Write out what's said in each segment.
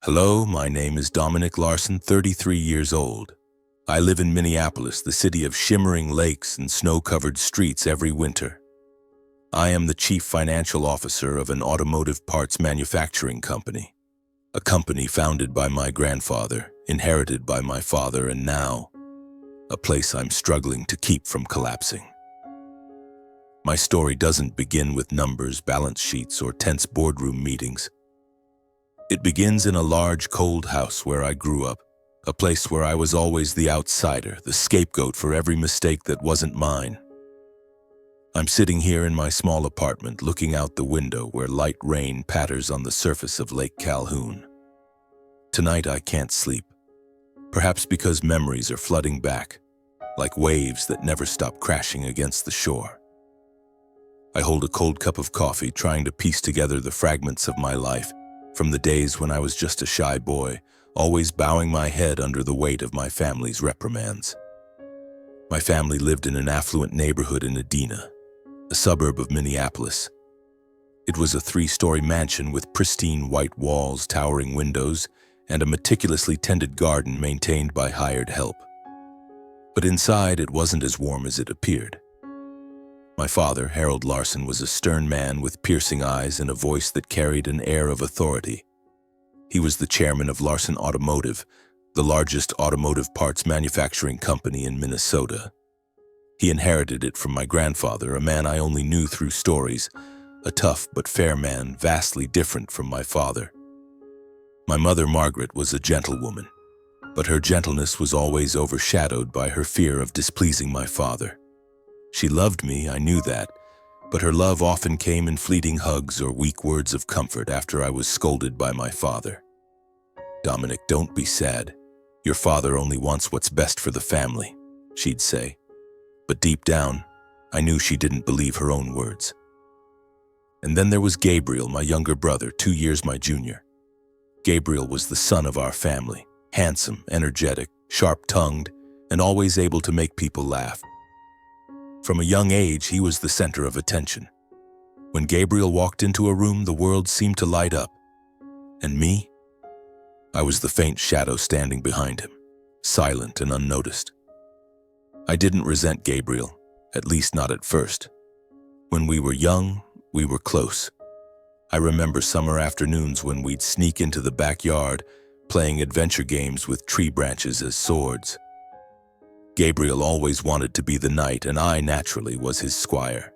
Hello, my name is Dominic Larson, 33 years old. I live in Minneapolis, the city of shimmering lakes and snow-covered streets every winter. I am the chief financial officer of an automotive parts manufacturing company, a company founded by my grandfather, inherited by my father, and now a place I'm struggling to keep from collapsing. My story doesn't begin with numbers, balance sheets, or tense boardroom meetings. It begins in a large, cold house where I grew up, a place where I was always the outsider, the scapegoat for every mistake that wasn't mine. I'm sitting here in my small apartment, looking out the window where light rain patters on the surface of Lake Calhoun. Tonight I can't sleep, perhaps because memories are flooding back, like waves that never stop crashing against the shore. I hold a cold cup of coffee, trying to piece together the fragments of my life, from the days when I was just a shy boy, always bowing my head under the weight of my family's reprimands. My family lived in an affluent neighborhood in Edina, a suburb of Minneapolis. It was a 3-story mansion with pristine white walls, towering windows, and a meticulously tended garden maintained by hired help. But inside, it wasn't as warm as it appeared. My father, Harold Larson, was a stern man with piercing eyes and a voice that carried an air of authority. He was the chairman of Larson Automotive, the largest automotive parts manufacturing company in Minnesota. He inherited it from my grandfather, a man I only knew through stories, a tough but fair man, vastly different from my father. My mother, Margaret, was a gentlewoman, but her gentleness was always overshadowed by her fear of displeasing my father. She loved me, I knew that, but her love often came in fleeting hugs or weak words of comfort after I was scolded by my father. "Dominic, don't be sad. Your father only wants what's best for the family," she'd say. But deep down, I knew she didn't believe her own words. And then there was Gabriel, my younger brother, 2 years my junior. Gabriel was the son of our family, handsome, energetic, sharp-tongued, and always able to make people laugh. From a young age, he was the center of attention. When Gabriel walked into a room, the world seemed to light up. And me? I was the faint shadow standing behind him, silent and unnoticed. I didn't resent Gabriel, at least not at first. When we were young, we were close. I remember summer afternoons when we'd sneak into the backyard, playing adventure games with tree branches as swords. Gabriel always wanted to be the knight, and I, naturally, was his squire.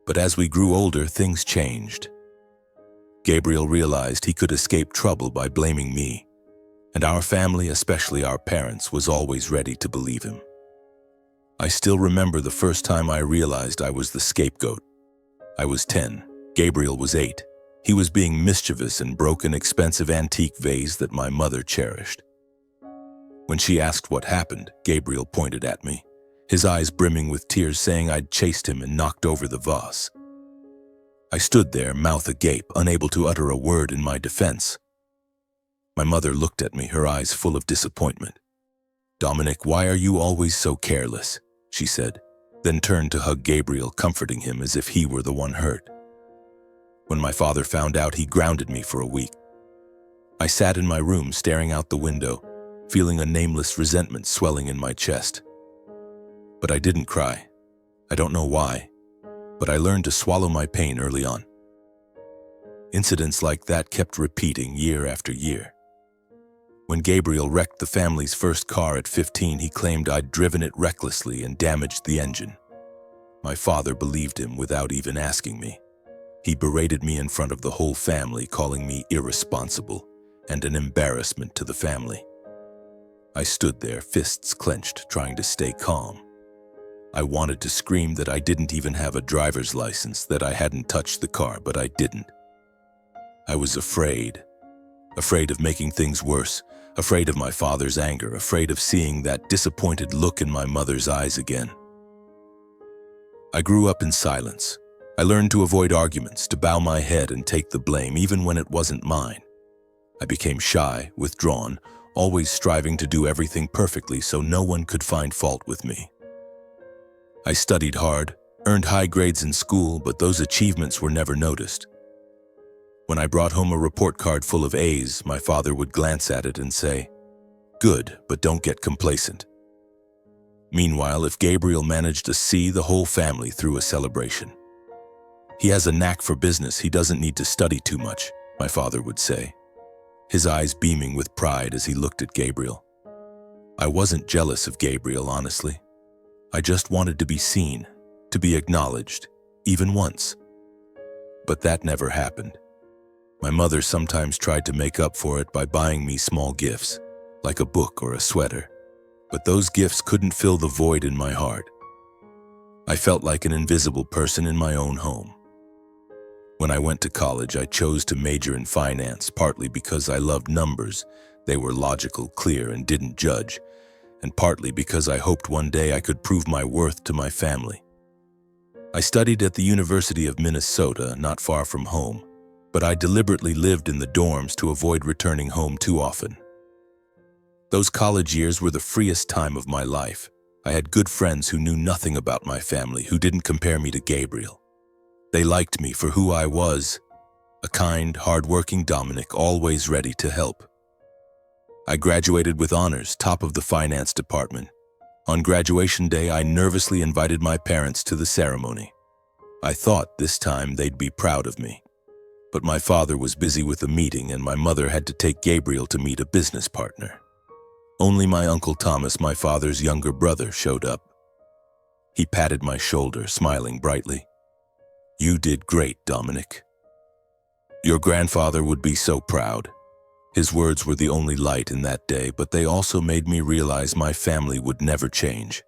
But as we grew older, things changed. Gabriel realized he could escape trouble by blaming me, and our family, especially our parents, was always ready to believe him. I still remember the first time I realized I was the scapegoat. I was 10. Gabriel was 8. He was being mischievous and broke an expensive antique vase that my mother cherished. When she asked what happened, Gabriel pointed at me, his eyes brimming with tears, saying I'd chased him and knocked over the vase. I stood there, mouth agape, unable to utter a word in my defense. My mother looked at me, her eyes full of disappointment. "Dominic, why are you always so careless?" she said, then turned to hug Gabriel, comforting him as if he were the one hurt. When my father found out, he grounded me for a week. I sat in my room, staring out the window, feeling a nameless resentment swelling in my chest. But I didn't cry. I don't know why, but I learned to swallow my pain early on. Incidents like that kept repeating year after year. When Gabriel wrecked the family's first car at 15, he claimed I'd driven it recklessly and damaged the engine. My father believed him without even asking me. He berated me in front of the whole family, calling me irresponsible and an embarrassment to the family. I stood there, fists clenched, trying to stay calm. I wanted to scream that I didn't even have a driver's license, that I hadn't touched the car, but I didn't. I was afraid of making things worse, afraid of my father's anger, afraid of seeing that disappointed look in my mother's eyes again. I grew up in silence. I learned to avoid arguments, to bow my head and take the blame, even when it wasn't mine. I became shy, withdrawn, always striving to do everything perfectly so no one could find fault with me. I studied hard, earned high grades in school, but those achievements were never noticed. When I brought home a report card full of A's, my father would glance at it and say, "Good, but don't get complacent." Meanwhile, if Gabriel managed a C, the whole family threw a celebration. "He has a knack for business, he doesn't need to study too much," my father would say, his eyes beaming with pride as he looked at Gabriel. I wasn't jealous of Gabriel, honestly. I just wanted to be seen, to be acknowledged, even once. But that never happened. My mother sometimes tried to make up for it by buying me small gifts, like a book or a sweater. But those gifts couldn't fill the void in my heart. I felt like an invisible person in my own home. When I went to college, I chose to major in finance, partly because I loved numbers. They were logical, clear, and didn't judge, and partly because I hoped one day I could prove my worth to my family. I studied at the University of Minnesota, not far from home, but I deliberately lived in the dorms to avoid returning home too often. Those college years were the freest time of my life. I had good friends who knew nothing about my family, who didn't compare me to Gabriel. They liked me for who I was, a kind, hard-working Dominic, always ready to help. I graduated with honors, top of the finance department. On graduation day, I nervously invited my parents to the ceremony. I thought this time they'd be proud of me. But my father was busy with a meeting and my mother had to take Gabriel to meet a business partner. Only my Uncle Thomas, my father's younger brother, showed up. He patted my shoulder, smiling brightly. "You did great, Dominic. Your grandfather would be so proud." His words were the only light in that day, but they also made me realize my family would never change.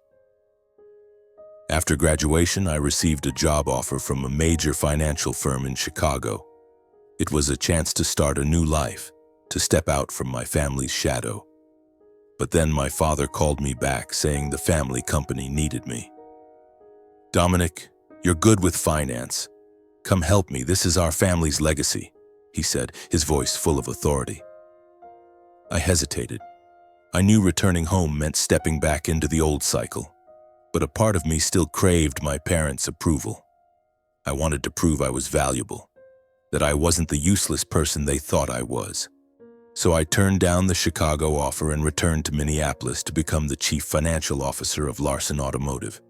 After graduation, I received a job offer from a major financial firm in Chicago. It was a chance to start a new life, to step out from my family's shadow. But then my father called me back, saying the family company needed me. "Dominic, you're good with finance. Come help me, this is our family's legacy," he said, his voice full of authority. I hesitated. I knew returning home meant stepping back into the old cycle, but a part of me still craved my parents' approval. I wanted to prove I was valuable, that I wasn't the useless person they thought I was. So I turned down the Chicago offer and returned to Minneapolis to become the chief financial officer of Larson Automotive.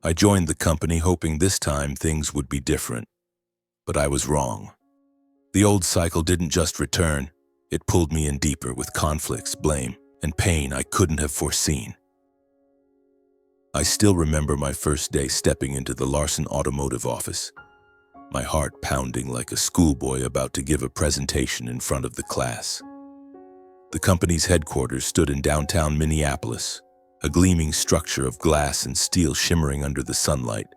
I joined the company hoping this time things would be different, but I was wrong. The old cycle didn't just return, it pulled me in deeper with conflicts, blame, and pain I couldn't have foreseen. I still remember my first day stepping into the Larson Automotive office, my heart pounding like a schoolboy about to give a presentation in front of the class. The company's headquarters stood in downtown Minneapolis, a gleaming structure of glass and steel shimmering under the sunlight,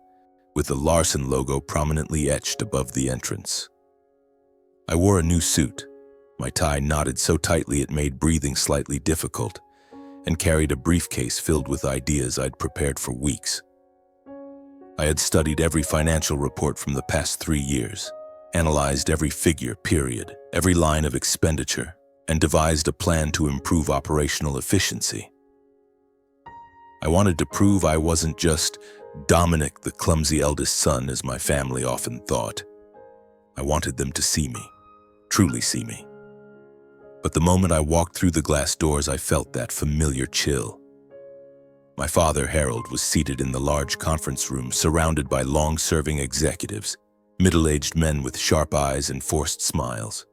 with the Larson logo prominently etched above the entrance. I wore a new suit, my tie knotted so tightly it made breathing slightly difficult, and carried a briefcase filled with ideas I'd prepared for weeks. I had studied every financial report from the past 3 years, analyzed every figure, period, every line of expenditure, and devised a plan to improve operational efficiency. I wanted to prove I wasn't just Dominic, the clumsy eldest son, as my family often thought. I wanted them to see me, truly see me. But the moment I walked through the glass doors, I felt that familiar chill. My father, Harold, was seated in the large conference room, surrounded by long-serving executives, middle-aged men with sharp eyes and forced smiles.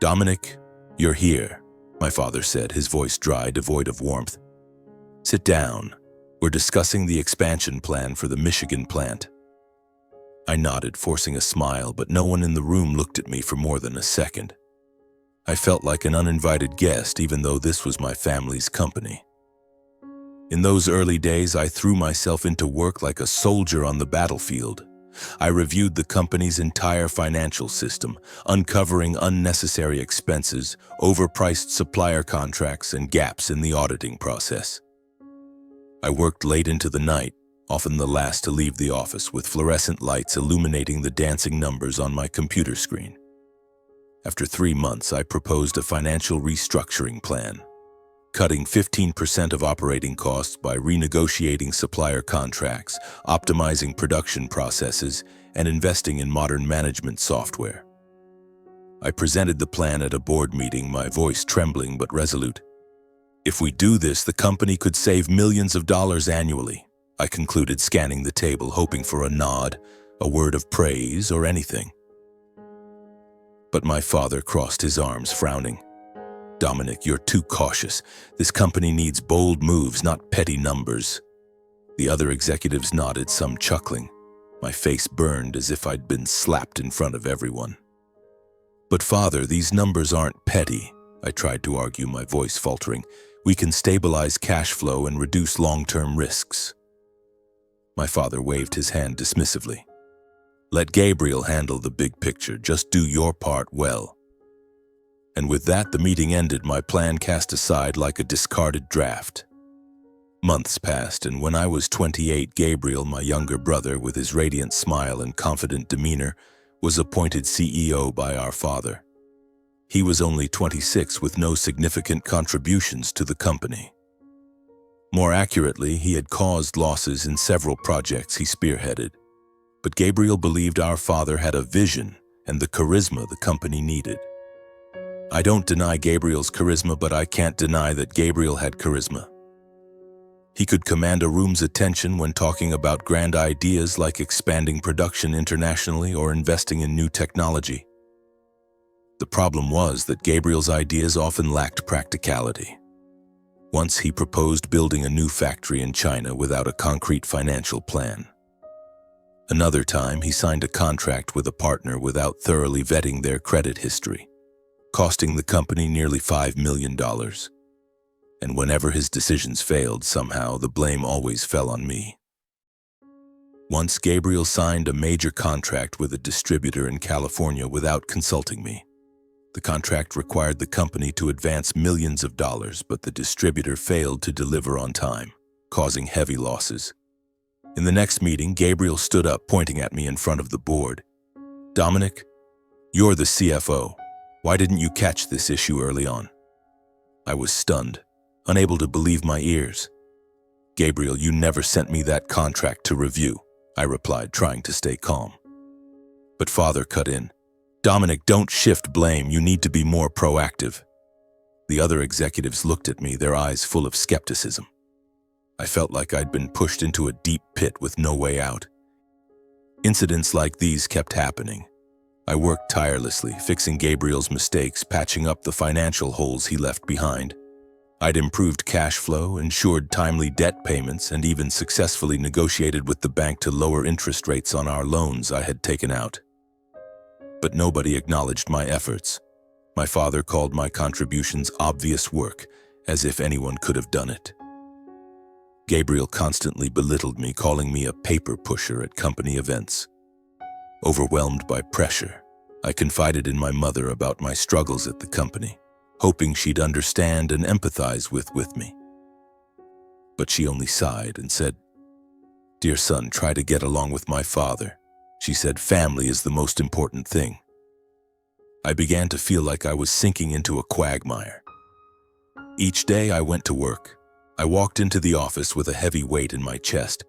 "Dominic, you're here," my father said, his voice dry, devoid of warmth. "Sit down. We're discussing the expansion plan for the Michigan plant." I nodded, forcing a smile, but no one in the room looked at me for more than a second. I felt like an uninvited guest, even though this was my family's company. In those early days, I threw myself into work like a soldier on the battlefield. I reviewed the company's entire financial system, uncovering unnecessary expenses, overpriced supplier contracts, and gaps in the auditing process. I worked late into the night, often the last to leave the office, with fluorescent lights illuminating the dancing numbers on my computer screen. After 3 months, I proposed a financial restructuring plan, cutting 15% of operating costs by renegotiating supplier contracts, optimizing production processes, and investing in modern management software. I presented the plan at a board meeting, my voice trembling but resolute. If we do this, the company could save millions of dollars annually, I concluded, scanning the table, hoping for a nod, a word of praise, or anything. But my father crossed his arms, frowning. Dominic, you're too cautious. This company needs bold moves, not petty numbers. The other executives nodded, some chuckling. My face burned as if I'd been slapped in front of everyone. But father, these numbers aren't petty, I tried to argue, my voice faltering. We can stabilize cash flow and reduce long-term risks. My father waved his hand dismissively. Let Gabriel handle the big picture, just do your part well. And with that, the meeting ended, my plan cast aside like a discarded draft. Months passed, and when I was 28, Gabriel, my younger brother, with his radiant smile and confident demeanor, was appointed CEO by our father. He was only 26 with no significant contributions to the company. More accurately, he had caused losses in several projects he spearheaded. But Gabriel believed our father had a vision and the charisma the company needed. I don't deny Gabriel's charisma, but I can't deny that Gabriel had charisma. He could command a room's attention when talking about grand ideas like expanding production internationally or investing in new technology. The problem was that Gabriel's ideas often lacked practicality. Once he proposed building a new factory in China without a concrete financial plan. Another time, he signed a contract with a partner without thoroughly vetting their credit history, costing the company nearly $5 million. And whenever his decisions failed, somehow the blame always fell on me. Once Gabriel signed a major contract with a distributor in California without consulting me. The contract required the company to advance millions of dollars, but the distributor failed to deliver on time, causing heavy losses. In the next meeting, Gabriel stood up, pointing at me in front of the board. Dominic, you're the CFO. Why didn't you catch this issue early on? I was stunned, unable to believe my ears. Gabriel, you never sent me that contract to review, I replied, trying to stay calm. But father cut in. Dominic, don't shift blame. You need to be more proactive. The other executives looked at me, their eyes full of skepticism. I felt like I'd been pushed into a deep pit with no way out. Incidents like these kept happening. I worked tirelessly, fixing Gabriel's mistakes, patching up the financial holes he left behind. I'd improved cash flow, ensured timely debt payments, and even successfully negotiated with the bank to lower interest rates on our loans I had taken out. But nobody acknowledged my efforts. My father called my contributions obvious work, as if anyone could have done it. Gabriel constantly belittled me, calling me a paper pusher at company events. Overwhelmed by pressure, I confided in my mother about my struggles at the company, hoping she'd understand and empathize with me. But she only sighed and said, "Dear son, try to get along with my father." She said, "Family is the most important thing." I began to feel like I was sinking into a quagmire. Each day I went to work. I walked into the office with a heavy weight in my chest.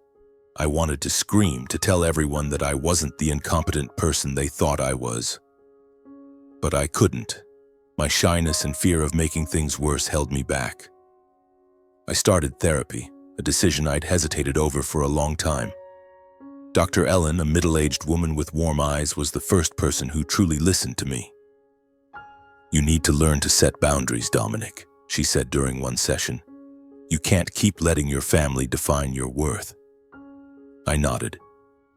I wanted to scream, to tell everyone that I wasn't the incompetent person they thought I was. But I couldn't. My shyness and fear of making things worse held me back. I started therapy, a decision I'd hesitated over for a long time. Dr. Ellen, a middle-aged woman with warm eyes, was the first person who truly listened to me. "You need to learn to set boundaries, Dominic," she said during one session. "You can't keep letting your family define your worth." I nodded,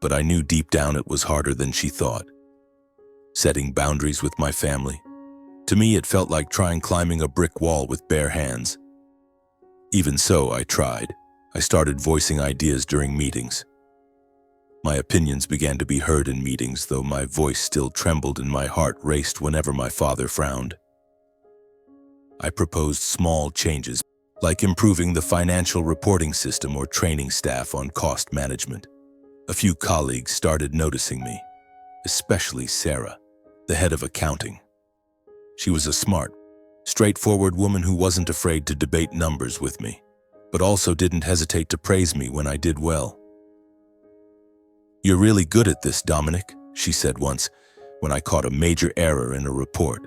but I knew deep down it was harder than she thought. Setting boundaries with my family. To me, it felt like climbing a brick wall with bare hands. Even so, I tried. I started voicing ideas during meetings. My opinions began to be heard in meetings, though my voice still trembled and my heart raced whenever my father frowned. I proposed small changes, like improving the financial reporting system or training staff on cost management. A few colleagues started noticing me, especially Sarah, the head of accounting. She was a smart, straightforward woman who wasn't afraid to debate numbers with me, but also didn't hesitate to praise me when I did well. "You're really good at this, Dominic," she said once, when I caught a major error in a report.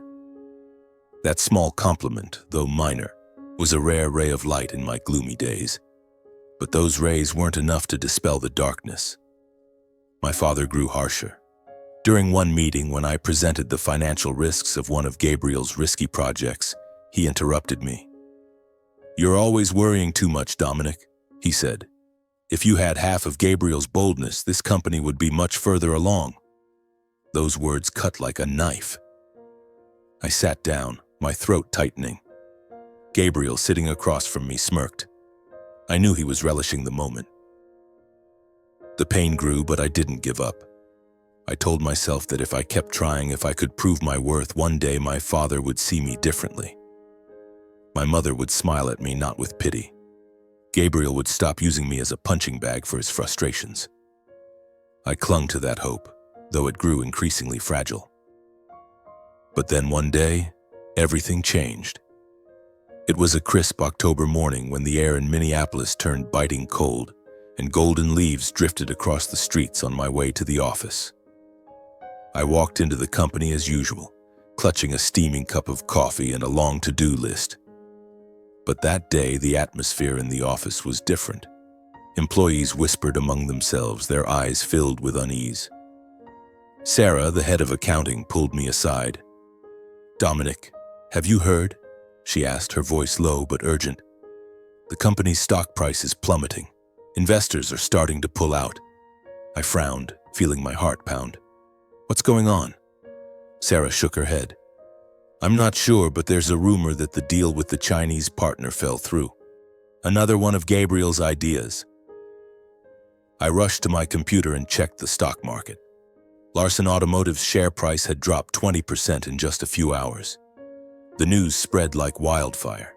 That small compliment, though minor, was a rare ray of light in my gloomy days. But those rays weren't enough to dispel the darkness. My father grew harsher. During one meeting, when I presented the financial risks of one of Gabriel's risky projects, he interrupted me. "You're always worrying too much, Dominic," he said. "If you had half of Gabriel's boldness, this company would be much further along." Those words cut like a knife. I sat down, my throat tightening. Gabriel, sitting across from me, smirked. I knew he was relishing the moment. The pain grew, but I didn't give up. I told myself that if I kept trying, if I could prove my worth, one day my father would see me differently. My mother would smile at me, not with pity. Gabriel would stop using me as a punching bag for his frustrations. I clung to that hope, though it grew increasingly fragile. But then one day, everything changed. It was a crisp October morning when the air in Minneapolis turned biting cold, and golden leaves drifted across the streets on my way to the office. I walked into the company as usual, clutching a steaming cup of coffee and a long to-do list. But that day, the atmosphere in the office was different. Employees whispered among themselves, their eyes filled with unease. Sarah, the head of accounting, pulled me aside. "Dominic, have you heard?" she asked, her voice low but urgent. "The company's stock price is plummeting. Investors are starting to pull out." I frowned, feeling my heart pound. "What's going on?" Sarah shook her head. "I'm not sure, but there's a rumor that the deal with the Chinese partner fell through. Another one of Gabriel's ideas." I rushed to my computer and checked the stock market. Larson Automotive's share price had dropped 20% in just a few hours. The news spread like wildfire.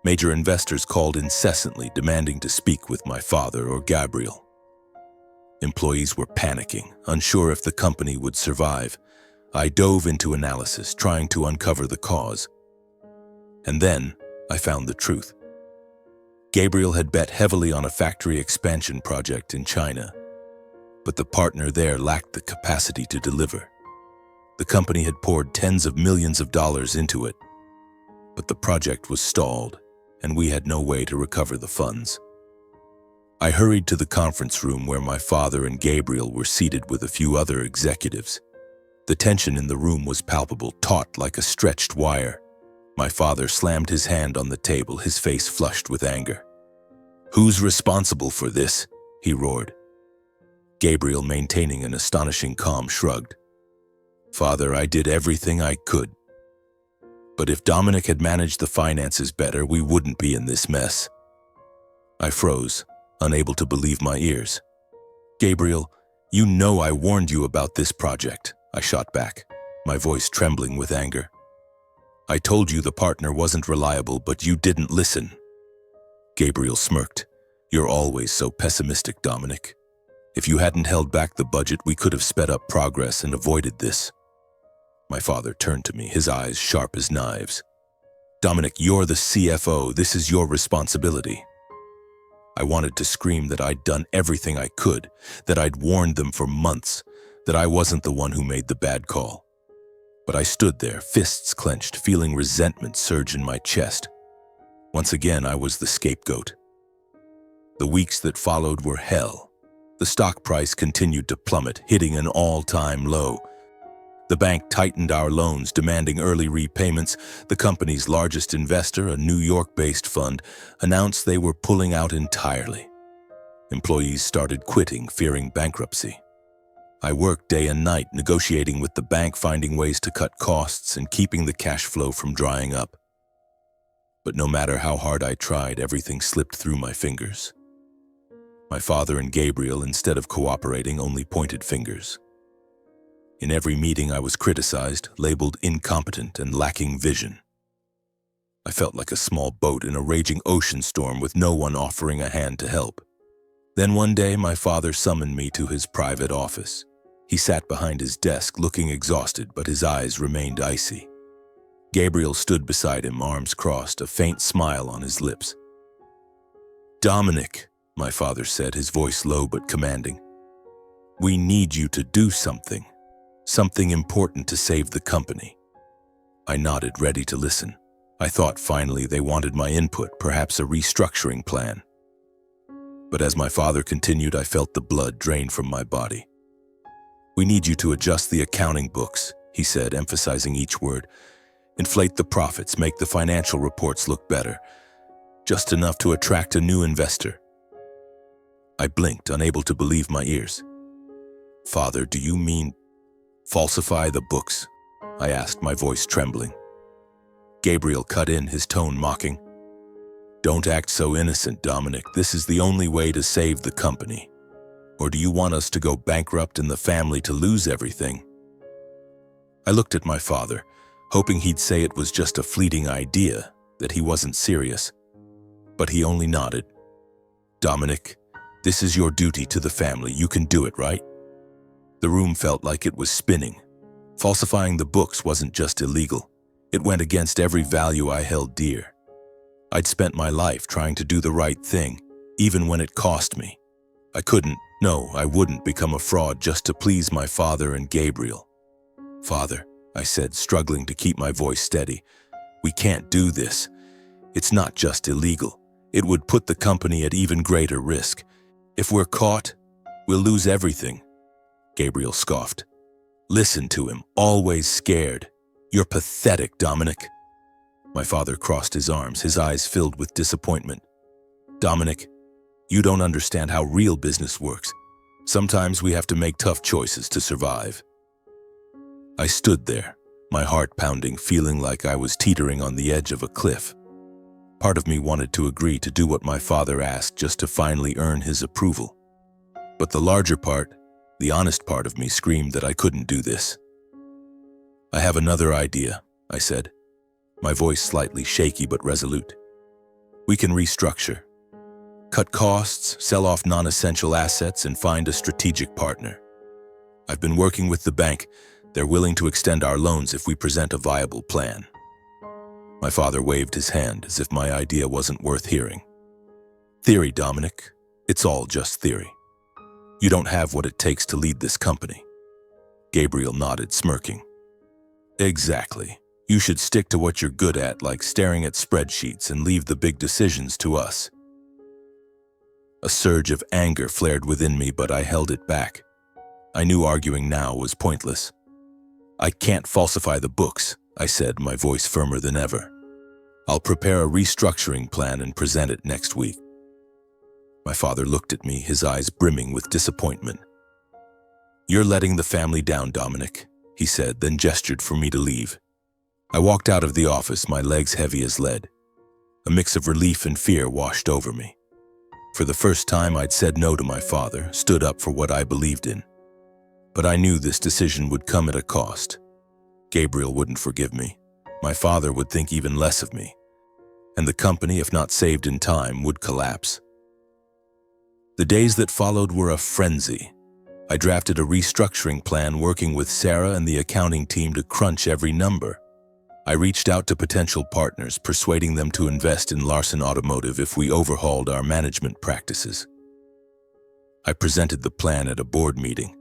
Major investors called incessantly, demanding to speak with my father or Gabriel. Employees were panicking, unsure if the company would survive. I dove into analysis, trying to uncover the cause. And then I found the truth. Gabriel had bet heavily on a factory expansion project in China, but the partner there lacked the capacity to deliver. The company had poured tens of millions of dollars into it, but the project was stalled, and we had no way to recover the funds. I hurried to the conference room where my father and Gabriel were seated with a few other executives. The tension in the room was palpable, taut like a stretched wire. My father slammed his hand on the table, his face flushed with anger. "Who's responsible for this?" he roared. Gabriel, maintaining an astonishing calm, shrugged. "Father, I did everything I could. But if Dominic had managed the finances better, we wouldn't be in this mess." I froze, unable to believe my ears. "Gabriel, you know I warned you about this project," I shot back, my voice trembling with anger. "I told you the partner wasn't reliable, but you didn't listen." Gabriel smirked. "You're always so pessimistic, Dominic. If you hadn't held back the budget, we could have sped up progress and avoided this." My father turned to me, his eyes sharp as knives. "Dominic, you're the CFO. This is your responsibility." I wanted to scream that I'd done everything I could, that I'd warned them for months, that I wasn't the one who made the bad call. But I stood there, fists clenched, feeling resentment surge in my chest. Once again, I was the scapegoat. The weeks that followed were hell. The stock price continued to plummet, hitting an all-time low. The bank tightened our loans, demanding early repayments. The company's largest investor, a New York-based fund, announced they were pulling out entirely. Employees started quitting, fearing bankruptcy. I worked day and night, negotiating with the bank, finding ways to cut costs and keeping the cash flow from drying up. But no matter how hard I tried, everything slipped through my fingers. My father and Gabriel, instead of cooperating, only pointed fingers. In every meeting, I was criticized, labeled incompetent and lacking vision. I felt like a small boat in a raging ocean storm with no one offering a hand to help. Then one day, my father summoned me to his private office. He sat behind his desk, looking exhausted, but his eyes remained icy. Gabriel stood beside him, arms crossed, a faint smile on his lips. "Dominic," my father said, his voice low but commanding, "we need you to do something. Something important to save the company. I nodded, ready to listen. I thought finally they wanted my input, perhaps a restructuring plan. But as my father continued, I felt the blood drain from my body. "We need you to adjust the accounting books," he said, emphasizing each word. "Inflate the profits, make the financial reports look better. Just enough to attract a new investor." I blinked, unable to believe my ears. "Father, do you mean falsify the books?" I asked, my voice trembling. Gabriel cut in, his tone mocking. "Don't act so innocent, Dominic. This is the only way to save the company. Or do you want us to go bankrupt and the family to lose everything?" I looked at my father, hoping he'd say it was just a fleeting idea, that he wasn't serious. But he only nodded. "Dominic, this is your duty to the family. You can do it, right?" The room felt like it was spinning. Falsifying the books wasn't just illegal. It went against every value I held dear. I'd spent my life trying to do the right thing, even when it cost me. I wouldn't become a fraud just to please my father and Gabriel. "Father," I said, struggling to keep my voice steady, "we can't do this. It's not just illegal. It would put the company at even greater risk. If we're caught, we'll lose everything." Gabriel scoffed. "Listen to him, always scared. You're pathetic, Dominic." My father crossed his arms, his eyes filled with disappointment. "Dominic, you don't understand how real business works. Sometimes we have to make tough choices to survive." I stood there, my heart pounding, feeling like I was teetering on the edge of a cliff. Part of me wanted to agree to do what my father asked just to finally earn his approval. But the larger part, the honest part of me, screamed that I couldn't do this. "I have another idea," I said, my voice slightly shaky but resolute. "We can restructure. Cut costs, sell off non-essential assets, and find a strategic partner. I've been working with the bank. They're willing to extend our loans if we present a viable plan." My father waved his hand as if my idea wasn't worth hearing. "Theory, Dominic. It's all just theory. You don't have what it takes to lead this company." Gabriel nodded, smirking. "Exactly. You should stick to what you're good at, like staring at spreadsheets, and leave the big decisions to us." A surge of anger flared within me, but I held it back. I knew arguing now was pointless. "I can't falsify the books," I said, my voice firmer than ever. "I'll prepare a restructuring plan and present it next week." My father looked at me, his eyes brimming with disappointment. "You're letting the family down, Dominic," he said, then gestured for me to leave. I walked out of the office, my legs heavy as lead. A mix of relief and fear washed over me. For the first time, I'd said no to my father, stood up for what I believed in. But I knew this decision would come at a cost. Gabriel wouldn't forgive me. My father would think even less of me. And the company, if not saved in time, would collapse. The days that followed were a frenzy. I drafted a restructuring plan, working with Sarah and the accounting team to crunch every number. I reached out to potential partners, persuading them to invest in Larson Automotive if we overhauled our management practices. I presented the plan at a board meeting,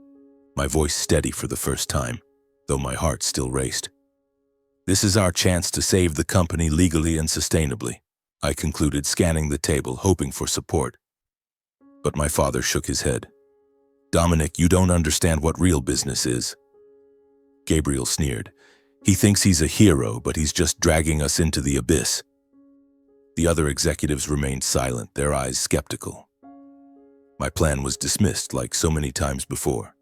my voice steady for the first time, though my heart still raced. "This is our chance to save the company legally and sustainably," I concluded, scanning the table, hoping for support. But my father shook his head. "Dominic, you don't understand what real business is." Gabriel sneered. "He thinks he's a hero, but he's just dragging us into the abyss." The other executives remained silent, their eyes skeptical. My plan was dismissed like so many times before.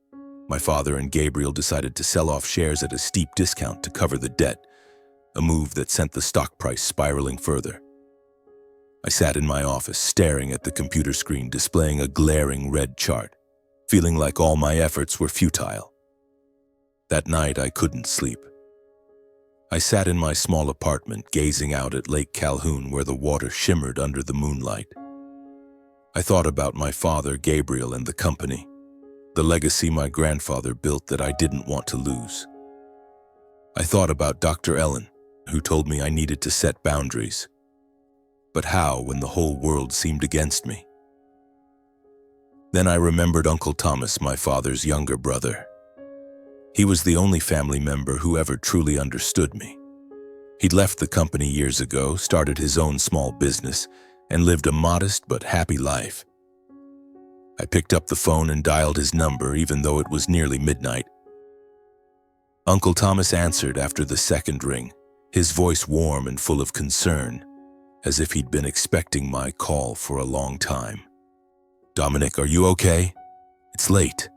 My father and Gabriel decided to sell off shares at a steep discount to cover the debt, a move that sent the stock price spiraling further. I sat in my office, staring at the computer screen displaying a glaring red chart, feeling like all my efforts were futile. That night, I couldn't sleep. I sat in my small apartment, gazing out at Lake Calhoun where the water shimmered under the moonlight. I thought about my father, Gabriel, and the company, the legacy my grandfather built that I didn't want to lose. I thought about Dr. Ellen, who told me I needed to set boundaries. But how when the whole world seemed against me? Then I remembered Uncle Thomas, my father's younger brother. He was the only family member who ever truly understood me. He'd left the company years ago, started his own small business, and lived a modest but happy life. I picked up the phone and dialed his number even though it was nearly midnight. Uncle Thomas answered after the second ring, his voice warm and full of concern, as if he'd been expecting my call for a long time. "Dominic, are you okay? It's late."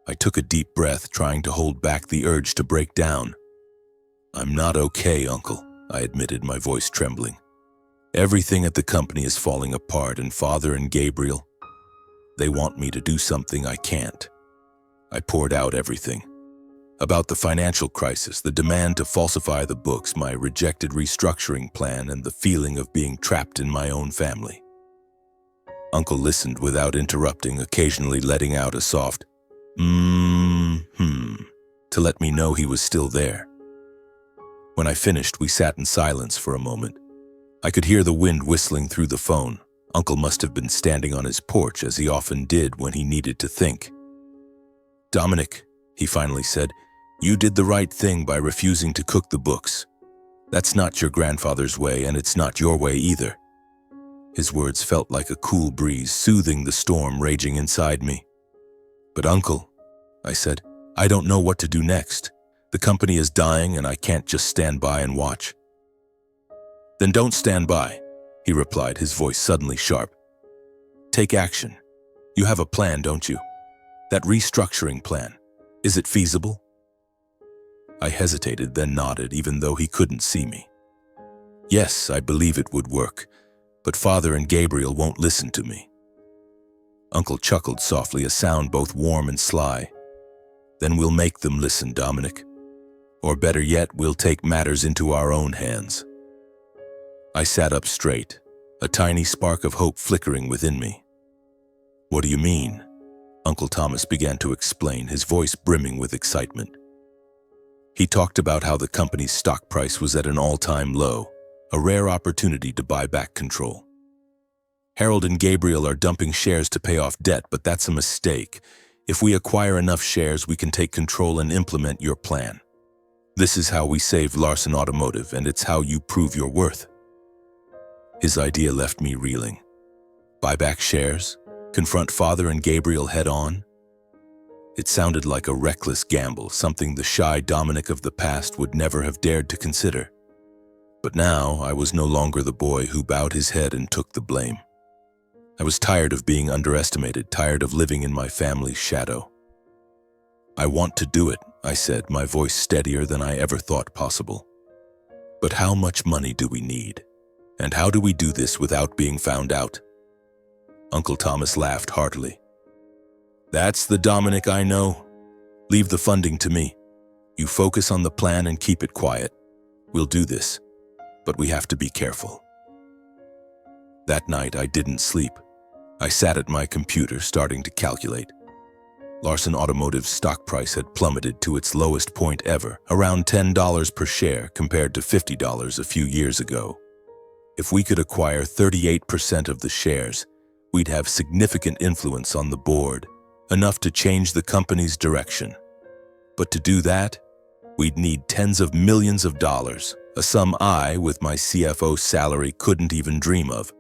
I took a deep breath, trying to hold back the urge to break down. "I'm not okay, Uncle," I admitted, my voice trembling. "Everything at the company is falling apart, and Father and Gabriel, they want me to do something I can't." I poured out everything. About the financial crisis, the demand to falsify the books, my rejected restructuring plan, and the feeling of being trapped in my own family. Uncle listened without interrupting, occasionally letting out a soft to let me know he was still there. When I finished, we sat in silence for a moment. I could hear the wind whistling through the phone. Uncle must have been standing on his porch, as he often did when he needed to think. "Dominic," he finally said, "you did the right thing by refusing to cook the books. That's not your grandfather's way, and it's not your way either." His words felt like a cool breeze, soothing the storm raging inside me. "But Uncle," I said, "I don't know what to do next. The company is dying, and I can't just stand by and watch." "Then don't stand by," he replied, his voice suddenly sharp. "Take action. You have a plan, don't you? That restructuring plan. Is it feasible?" I hesitated, then nodded, even though he couldn't see me. "Yes, I believe it would work, but Father and Gabriel won't listen to me." Uncle chuckled softly, a sound both warm and sly. "Then we'll make them listen, Dominic. Or better yet, we'll take matters into our own hands." I sat up straight, a tiny spark of hope flickering within me. "What do you mean?" Uncle Thomas began to explain, his voice brimming with excitement. He talked about how the company's stock price was at an all-time low, a rare opportunity to buy back control. "Harold and Gabriel are dumping shares to pay off debt, but that's a mistake. If we acquire enough shares, we can take control and implement your plan. This is how we save Larson Automotive, and it's how you prove your worth." His idea left me reeling. Buy back shares? Confront Father and Gabriel head-on? It sounded like a reckless gamble, something the shy Dominic of the past would never have dared to consider. But now I was no longer the boy who bowed his head and took the blame. I was tired of being underestimated, tired of living in my family's shadow. "I want to do it," I said, my voice steadier than I ever thought possible. "But how much money do we need? And how do we do this without being found out?" Uncle Thomas laughed heartily. "That's the Dominic I know. Leave the funding to me. You focus on the plan and keep it quiet. We'll do this, but we have to be careful." That night I didn't sleep. I sat at my computer, starting to calculate. Larson Automotive's stock price had plummeted to its lowest point ever, around $10 per share compared to $50 a few years ago. If we could acquire 38% of the shares, we'd have significant influence on the board, enough to change the company's direction. But to do that, we'd need tens of millions of dollars, a sum I, with my CFO salary, couldn't even dream of.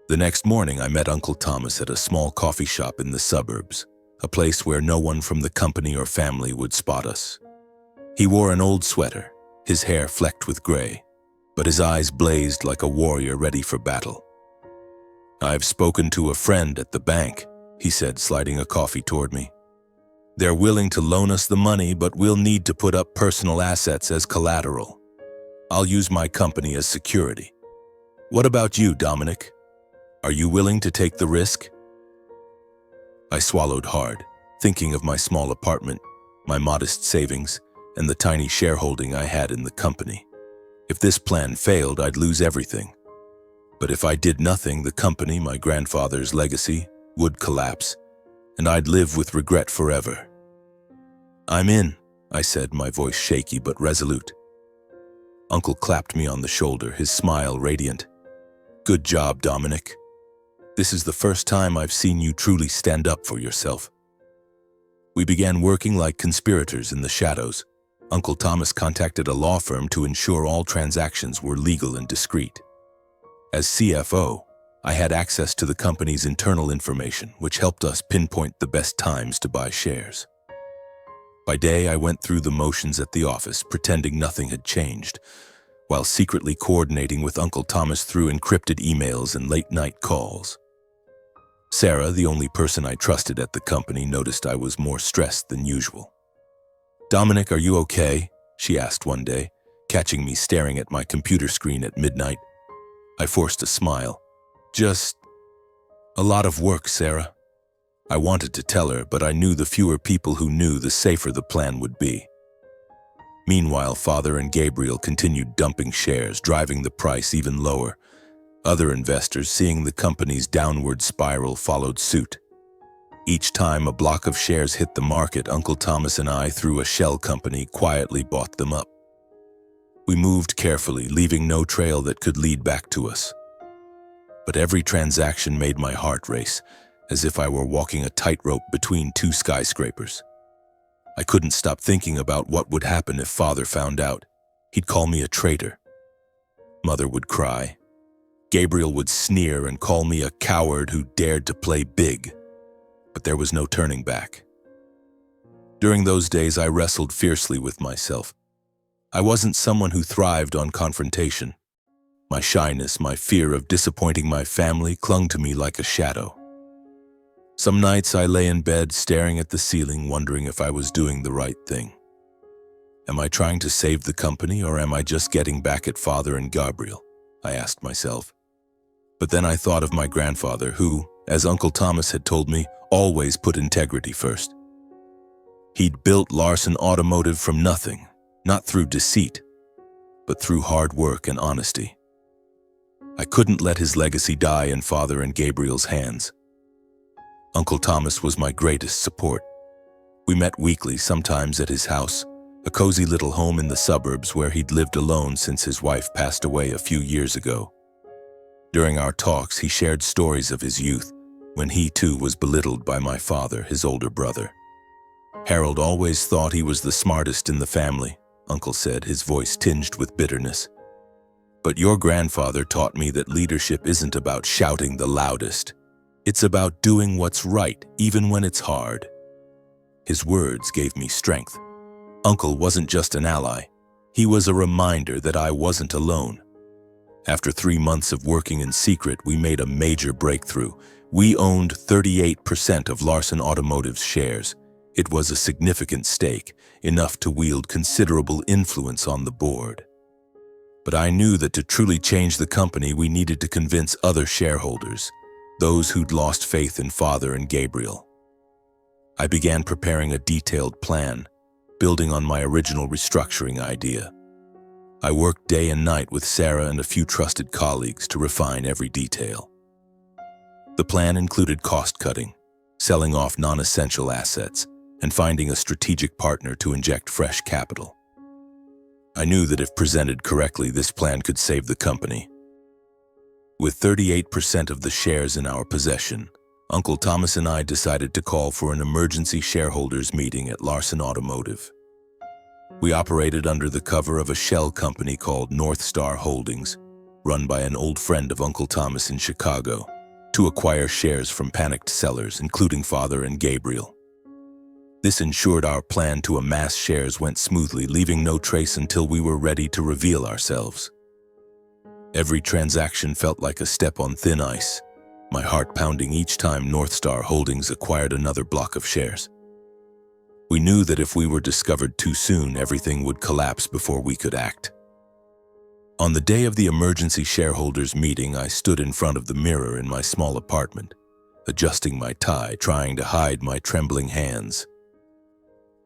The next morning, I met Uncle Thomas at a small coffee shop in the suburbs, a place where no one from the company or family would spot us. He wore an old sweater, his hair flecked with gray, but his eyes blazed like a warrior ready for battle. "I've spoken to a friend at the bank," he said, sliding a coffee toward me. "They're willing to loan us the money, but we'll need to put up personal assets as collateral. I'll use my company as security. What about you, Dominic? Are you willing to take the risk?" I swallowed hard, thinking of my small apartment, my modest savings, and the tiny shareholding I had in the company. If this plan failed, I'd lose everything. But if I did nothing, the company, my grandfather's legacy, would collapse, and I'd live with regret forever. "I'm in," I said, my voice shaky but resolute. Uncle clapped me on the shoulder, his smile radiant. "Good job, Dominic. This is the first time I've seen you truly stand up for yourself." We began working like conspirators in the shadows. Uncle Thomas contacted a law firm to ensure all transactions were legal and discreet. As CFO, I had access to the company's internal information, which helped us pinpoint the best times to buy shares. By day, I went through the motions at the office, pretending nothing had changed, while secretly coordinating with Uncle Thomas through encrypted emails and late-night calls. Sarah, the only person I trusted at the company, noticed I was more stressed than usual. "Dominic, are you okay?" she asked one day, catching me staring at my computer screen at midnight. I forced a smile. "Just a lot of work, Sarah." I wanted to tell her, but I knew the fewer people who knew, the safer the plan would be. Meanwhile, Father and Gabriel continued dumping shares, driving the price even lower. Other investors, seeing the company's downward spiral, followed suit. Each time a block of shares hit the market, Uncle Thomas and I, through a shell company, quietly bought them up. We moved carefully, leaving no trail that could lead back to us. But every transaction made my heart race, as if I were walking a tightrope between two skyscrapers. I couldn't stop thinking about what would happen if Father found out. He'd call me a traitor. Mother would cry. Gabriel would sneer and call me a coward who dared to play big. But there was no turning back. During those days, I wrestled fiercely with myself. I wasn't someone who thrived on confrontation. My shyness, my fear of disappointing my family, clung to me like a shadow. Some nights I lay in bed, staring at the ceiling, wondering if I was doing the right thing. Am I trying to save the company, or am I just getting back at Father and Gabriel? I asked myself. But then I thought of my grandfather, who, as Uncle Thomas had told me, always put integrity first. He'd built Larson Automotive from nothing, not through deceit, but through hard work and honesty. I couldn't let his legacy die in Father and Gabriel's hands. Uncle Thomas was my greatest support. We met weekly, sometimes at his house, a cozy little home in the suburbs where he'd lived alone since his wife passed away a few years ago. During our talks, he shared stories of his youth, when he too was belittled by my father, his older brother. "Harold always thought he was the smartest in the family," Uncle said, his voice tinged with bitterness. "But your grandfather taught me that leadership isn't about shouting the loudest. It's about doing what's right, even when it's hard." His words gave me strength. Uncle wasn't just an ally. He was a reminder that I wasn't alone. After 3 months of working in secret, we made a major breakthrough. We owned 38% of Larson Automotive's shares. It was a significant stake, enough to wield considerable influence on the board. But I knew that to truly change the company, we needed to convince other shareholders, those who'd lost faith in Father and Gabriel. I began preparing a detailed plan, building on my original restructuring idea. I worked day and night with Sarah and a few trusted colleagues to refine every detail. The plan included cost-cutting, selling off non-essential assets, and finding a strategic partner to inject fresh capital. I knew that if presented correctly, this plan could save the company. With 38% of the shares in our possession, Uncle Thomas and I decided to call for an emergency shareholders meeting at Larson Automotive. We operated under the cover of a shell company called North Star Holdings, run by an old friend of Uncle Thomas in Chicago, to acquire shares from panicked sellers, including Father and Gabriel. This ensured our plan to amass shares went smoothly, leaving no trace until we were ready to reveal ourselves. Every transaction felt like a step on thin ice, my heart pounding each time North Star Holdings acquired another block of shares. We knew that if we were discovered too soon, everything would collapse before we could act. On the day of the emergency shareholders meeting, I stood in front of the mirror in my small apartment, adjusting my tie, trying to hide my trembling hands.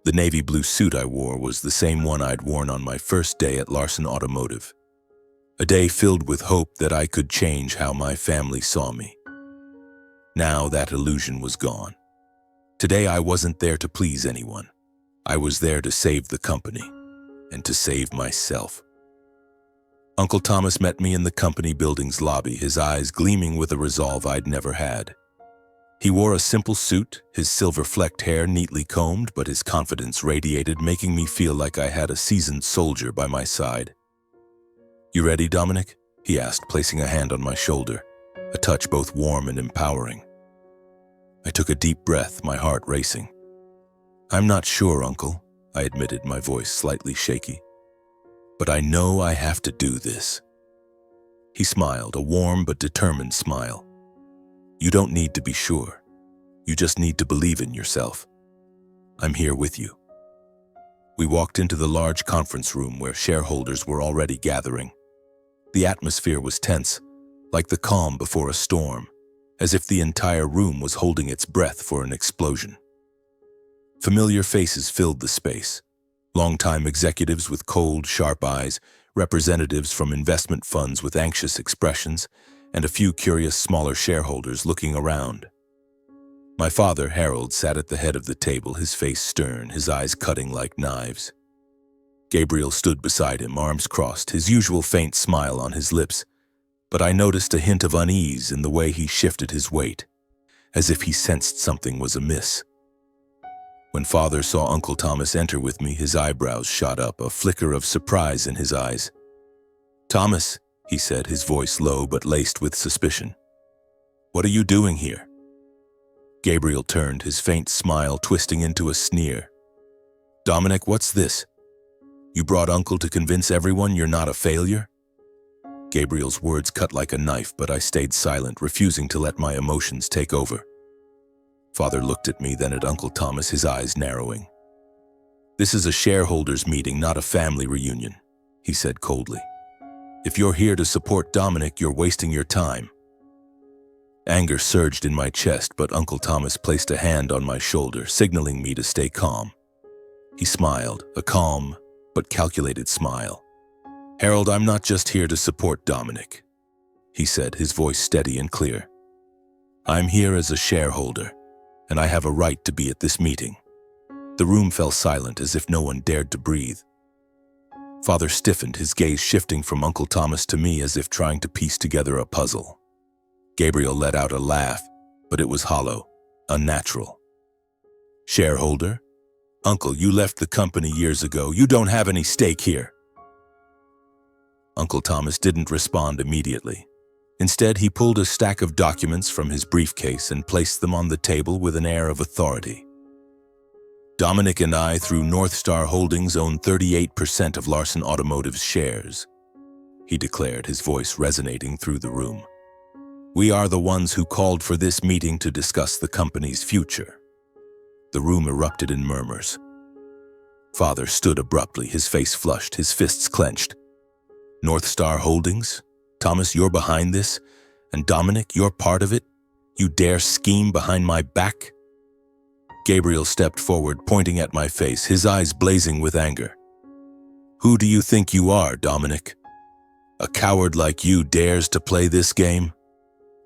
The navy blue suit I wore was the same one I'd worn on my first day at Larson Automotive. A day filled with hope that I could change how my family saw me. Now that illusion was gone. Today I wasn't there to please anyone. I was there to save the company and to save myself. Uncle Thomas met me in the company building's lobby, his eyes gleaming with a resolve I'd never had. He wore a simple suit, his silver-flecked hair neatly combed, but his confidence radiated, making me feel like I had a seasoned soldier by my side. "You ready, Dominic?" he asked, placing a hand on my shoulder, a touch both warm and empowering. I took a deep breath, my heart racing. "I'm not sure, Uncle," I admitted, my voice slightly shaky. "But I know I have to do this." He smiled, a warm but determined smile. "You don't need to be sure. You just need to believe in yourself. I'm here with you." We walked into the large conference room where shareholders were already gathering. The atmosphere was tense, like the calm before a storm, as if the entire room was holding its breath for an explosion. Familiar faces filled the space. Longtime executives with cold, sharp eyes, representatives from investment funds with anxious expressions, and a few curious smaller shareholders looking around. My father, Harold, sat at the head of the table, his face stern, his eyes cutting like knives. Gabriel stood beside him, arms crossed, his usual faint smile on his lips, but I noticed a hint of unease in the way he shifted his weight, as if he sensed something was amiss. When Father saw Uncle Thomas enter with me, his eyebrows shot up, a flicker of surprise in his eyes. "Thomas," he said, his voice low but laced with suspicion. "What are you doing here?" Gabriel turned, his faint smile twisting into a sneer. "Dominic, what's this? You brought Uncle to convince everyone you're not a failure?" Gabriel's words cut like a knife, but I stayed silent, refusing to let my emotions take over. Father looked at me, then at Uncle Thomas, his eyes narrowing. "This is a shareholders' meeting, not a family reunion," he said coldly. "If you're here to support Dominic, you're wasting your time." Anger surged in my chest, but Uncle Thomas placed a hand on my shoulder, signaling me to stay calm. He smiled, a calm but calculated smile. "Harold, I'm not just here to support Dominic," he said, his voice steady and clear. "I'm here as a shareholder, and I have a right to be at this meeting." The room fell silent, as if no one dared to breathe. Father stiffened, his gaze shifting from Uncle Thomas to me as if trying to piece together a puzzle. Gabriel let out a laugh, but it was hollow, unnatural. "Shareholder? Uncle, you left the company years ago. You don't have any stake here." Uncle Thomas didn't respond immediately. Instead, he pulled a stack of documents from his briefcase and placed them on the table with an air of authority. "Dominic and I, through North Star Holdings, own 38% of Larson Automotive's shares," he declared, his voice resonating through the room. "We are the ones who called for this meeting to discuss the company's future." The room erupted in murmurs. Father stood abruptly, his face flushed, his fists clenched. "North Star Holdings? Thomas, you're behind this? And Dominic, you're part of it? You dare scheme behind my back?" Gabriel stepped forward, pointing at my face, his eyes blazing with anger. "Who do you think you are, Dominic? A coward like you dares to play this game?"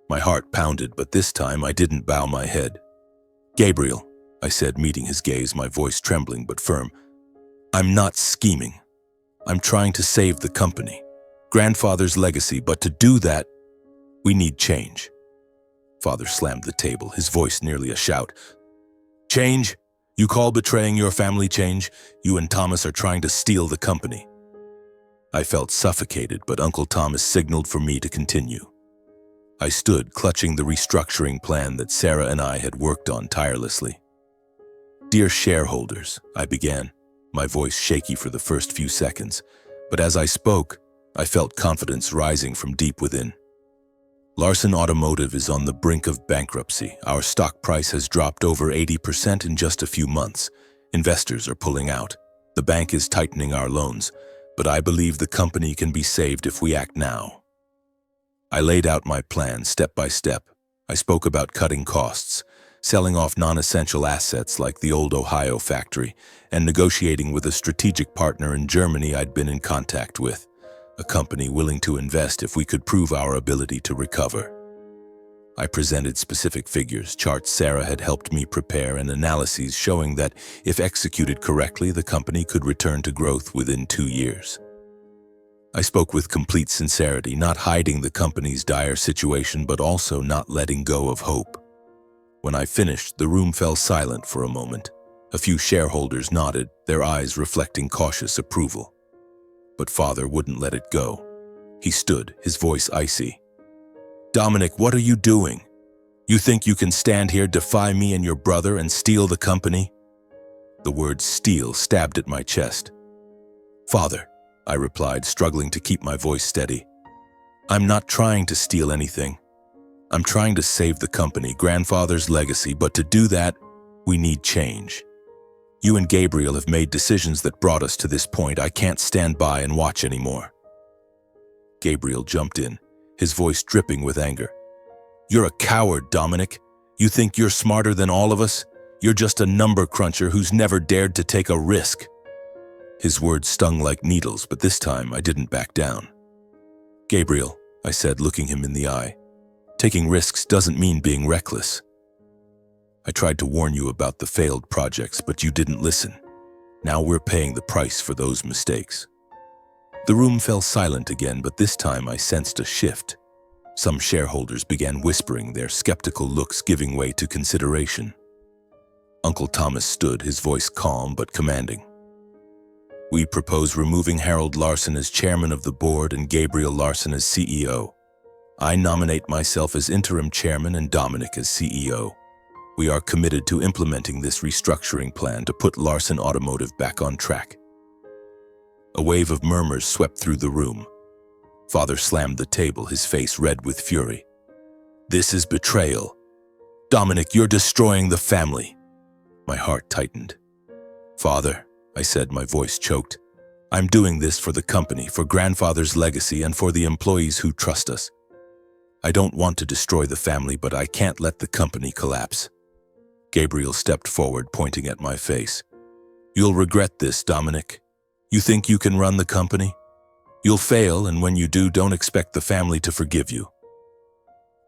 My heart pounded, but this time I didn't bow my head. "Gabriel," I said, meeting his gaze, my voice trembling but firm, "I'm not scheming. I'm trying to save the company, grandfather's legacy, but to do that, we need change." Father slammed the table, his voice nearly a shout. "Change? You call betraying your family change? You and Thomas are trying to steal the company." I felt suffocated, but Uncle Thomas signaled for me to continue. I stood, clutching the restructuring plan that Sarah and I had worked on tirelessly. "Dear shareholders," I began, my voice shaky for the first few seconds, but as I spoke, I felt confidence rising from deep within. "Larson Automotive is on the brink of bankruptcy. Our stock price has dropped over 80% in just a few months. Investors are pulling out. The bank is tightening our loans, but I believe the company can be saved if we act now." I laid out my plan step by step. I spoke about cutting costs, selling off non-essential assets like the old Ohio factory, and negotiating with a strategic partner in Germany I'd been in contact with, a company willing to invest if we could prove our ability to recover. I presented specific figures, charts Sarah had helped me prepare, and analyses showing that, if executed correctly, the company could return to growth within 2 years. I spoke with complete sincerity, not hiding the company's dire situation, but also not letting go of hope. When I finished, the room fell silent for a moment. A few shareholders nodded, their eyes reflecting cautious approval. But Father wouldn't let it go. He stood, his voice icy. "Dominic, what are you doing? You think you can stand here, defy me and your brother, and steal the company?" The word steal stabbed at my chest. "Father," I replied, struggling to keep my voice steady, "I'm not trying to steal anything. I'm trying to save the company, grandfather's legacy, but to do that, we need change. You and Gabriel have made decisions that brought us to this point. I can't stand by and watch anymore." Gabriel jumped in, his voice dripping with anger. "You're a coward, Dominic. You think you're smarter than all of us? You're just a number cruncher who's never dared to take a risk." His words stung like needles, but this time I didn't back down. "Gabriel," I said, looking him in the eye, "taking risks doesn't mean being reckless. I tried to warn you about the failed projects, but you didn't listen. Now we're paying the price for those mistakes." The room fell silent again, but this time I sensed a shift. Some shareholders began whispering, their skeptical looks giving way to consideration. Uncle Thomas stood, his voice calm but commanding. "We propose removing Harold Larson as chairman of the board and Gabriel Larson as CEO. I nominate myself as interim chairman and Dominic as CEO. We are committed to implementing this restructuring plan to put Larson Automotive back on track." A wave of murmurs swept through the room. Father slammed the table, his face red with fury. "This is betrayal. Dominic, you're destroying the family." My heart tightened. "Father," I said, my voice choked, "I'm doing this for the company, for grandfather's legacy, and for the employees who trust us. I don't want to destroy the family, but I can't let the company collapse." Gabriel stepped forward, pointing at my face. "You'll regret this, Dominic. You think you can run the company? You'll fail, and when you do, don't expect the family to forgive you."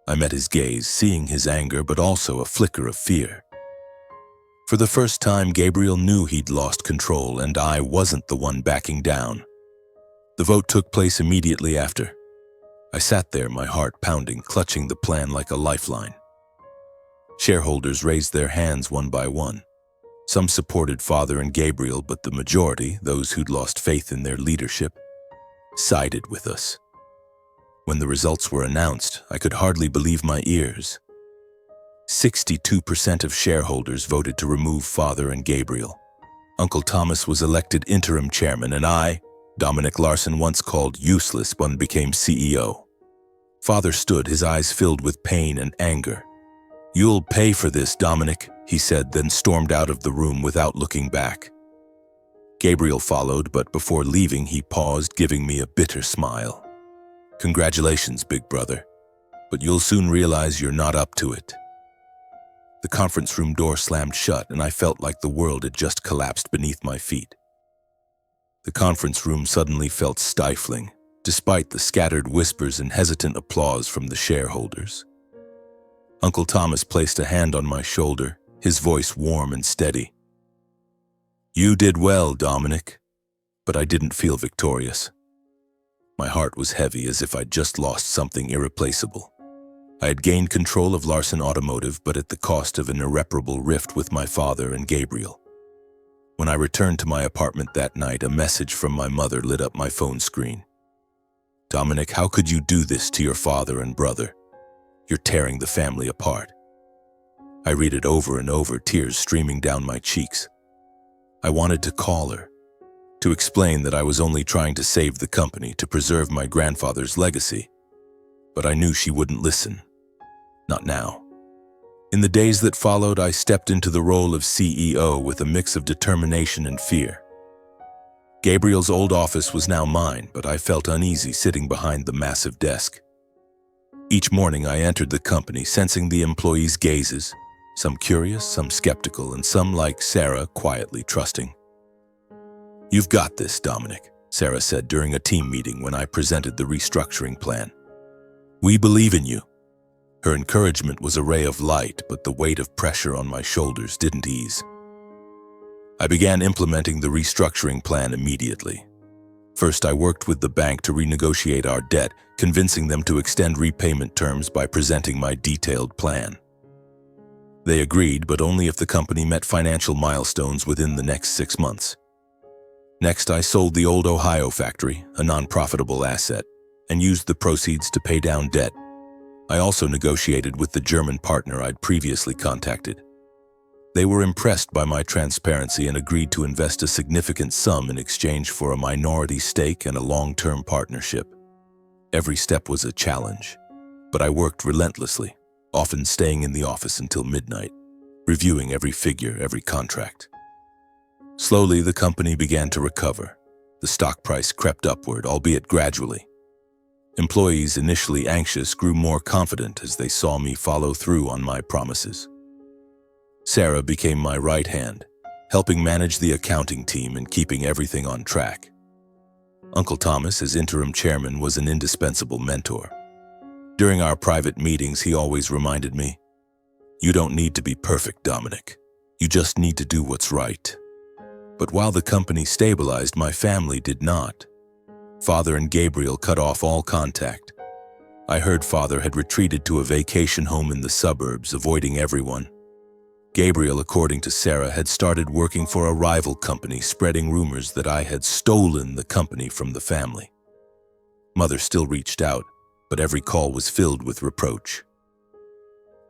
I met his gaze, seeing his anger, but also a flicker of fear. For the first time, Gabriel knew he'd lost control, and I wasn't the one backing down. The vote took place immediately after. I sat there, my heart pounding, clutching the plan like a lifeline. Shareholders raised their hands one by one. Some supported Father and Gabriel, but the majority, those who'd lost faith in their leadership, sided with us. When the results were announced, I could hardly believe my ears. 62% of shareholders voted to remove Father and Gabriel. Uncle Thomas was elected interim chairman, and I, Dominic Larson, once called useless, became CEO. Father stood, his eyes filled with pain and anger. "You'll pay for this, Dominic," he said, then stormed out of the room without looking back. Gabriel followed, but before leaving, he paused, giving me a bitter smile. "Congratulations, big brother, but you'll soon realize you're not up to it." The conference room door slammed shut, and I felt like the world had just collapsed beneath my feet. The conference room suddenly felt stifling, despite the scattered whispers and hesitant applause from the shareholders. Uncle Thomas placed a hand on my shoulder, his voice warm and steady. "You did well, Dominic," but I didn't feel victorious. My heart was heavy, as if I'd just lost something irreplaceable. I had gained control of Larson Automotive, but at the cost of an irreparable rift with my father and Gabriel. When I returned to my apartment that night, a message from my mother lit up my phone screen. "Dominic, how could you do this to your father and brother? You're tearing the family apart." I read it over and over, tears streaming down my cheeks. I wanted to call her, to explain that I was only trying to save the company, to preserve my grandfather's legacy. But I knew she wouldn't listen. Not now. In the days that followed, I stepped into the role of CEO with a mix of determination and fear. Gabriel's old office was now mine, but I felt uneasy sitting behind the massive desk. Each morning I entered the company, sensing the employees' gazes, some curious, some skeptical, and some, like Sarah, quietly trusting. "You've got this, Dominic," Sarah said during a team meeting when I presented the restructuring plan. "We believe in you." Her encouragement was a ray of light, but the weight of pressure on my shoulders didn't ease. I began implementing the restructuring plan immediately. First, I worked with the bank to renegotiate our debt, convincing them to extend repayment terms by presenting my detailed plan. They agreed, but only if the company met financial milestones within the next 6 months. Next, I sold the old Ohio factory, a non-profitable asset, and used the proceeds to pay down debt. I also negotiated with the German partner I'd previously contacted. They were impressed by my transparency and agreed to invest a significant sum in exchange for a minority stake and a long-term partnership. Every step was a challenge, but I worked relentlessly, often staying in the office until midnight, reviewing every figure, every contract. Slowly, the company began to recover. The stock price crept upward, albeit gradually. Employees, initially anxious, grew more confident as they saw me follow through on my promises. Sarah became my right hand, helping manage the accounting team and keeping everything on track. Uncle Thomas, as interim chairman, was an indispensable mentor. During our private meetings, he always reminded me, "You don't need to be perfect, Dominic. You just need to do what's right." But while the company stabilized, my family did not. Father and Gabriel cut off all contact. I heard Father had retreated to a vacation home in the suburbs, avoiding everyone. Gabriel, according to Sarah, had started working for a rival company, spreading rumors that I had stolen the company from the family. Mother still reached out, but every call was filled with reproach.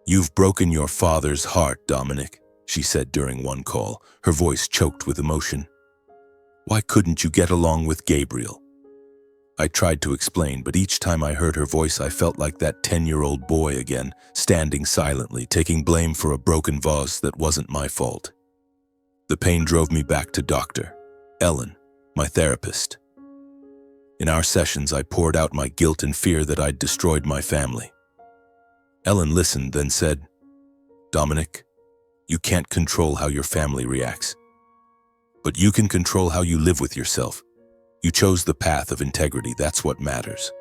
"You've broken your father's heart, Dominic," she said during one call, her voice choked with emotion. "Why couldn't you get along with Gabriel?" I tried to explain, but each time I heard her voice, I felt like that 10-year-old boy again, standing silently, taking blame for a broken vase that wasn't my fault. The pain drove me back to Dr. Ellen, my therapist. In our sessions, I poured out my guilt and fear that I'd destroyed my family. Ellen listened, then said, "Dominic, you can't control how your family reacts, but you can control how you live with yourself. You chose the path of integrity, that's what matters."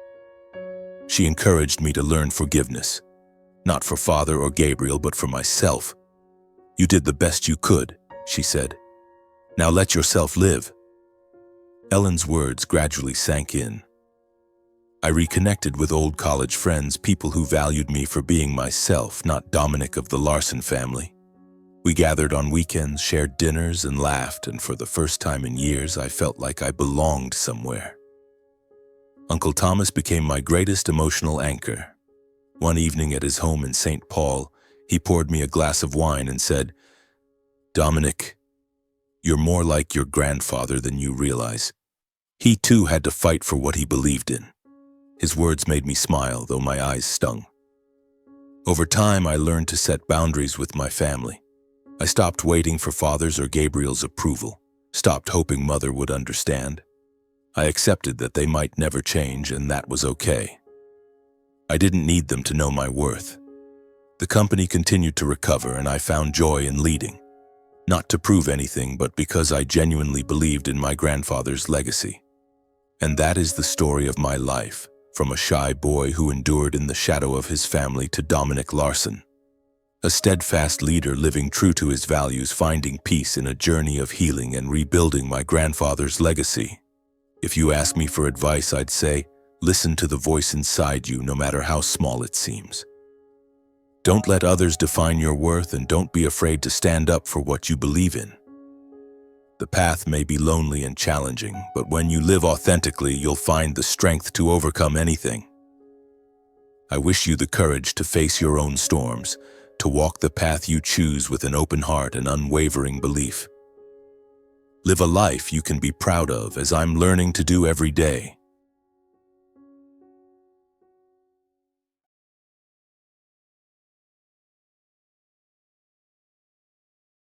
She encouraged me to learn forgiveness, not for Father or Gabriel, but for myself. "You did the best you could," she said. "Now let yourself live." Ellen's words gradually sank in. I reconnected with old college friends, people who valued me for being myself, not Dominic of the Larson family. We gathered on weekends, shared dinners, and laughed, and for the first time in years, I felt like I belonged somewhere. Uncle Thomas became my greatest emotional anchor. One evening at his home in St. Paul, he poured me a glass of wine and said, "Dominic, you're more like your grandfather than you realize. He too had to fight for what he believed in." His words made me smile, though my eyes stung. Over time, I learned to set boundaries with my family. I stopped waiting for Father's or Gabriel's approval, stopped hoping Mother would understand. I accepted that they might never change, and that was okay. I didn't need them to know my worth. The company continued to recover, and I found joy in leading. Not to prove anything, but because I genuinely believed in my grandfather's legacy. And that is the story of my life, from a shy boy who endured in the shadow of his family to Dominic Larson. A steadfast leader living true to his values, finding peace in a journey of healing and rebuilding my grandfather's legacy. If you ask me for advice, I'd say, listen to the voice inside you, no matter how small it seems. Don't let others define your worth, and don't be afraid to stand up for what you believe in. The path may be lonely and challenging, but when you live authentically, you'll find the strength to overcome anything. I wish you the courage to face your own storms, to walk the path you choose with an open heart and unwavering belief. Live a life you can be proud of, as I'm learning to do every day.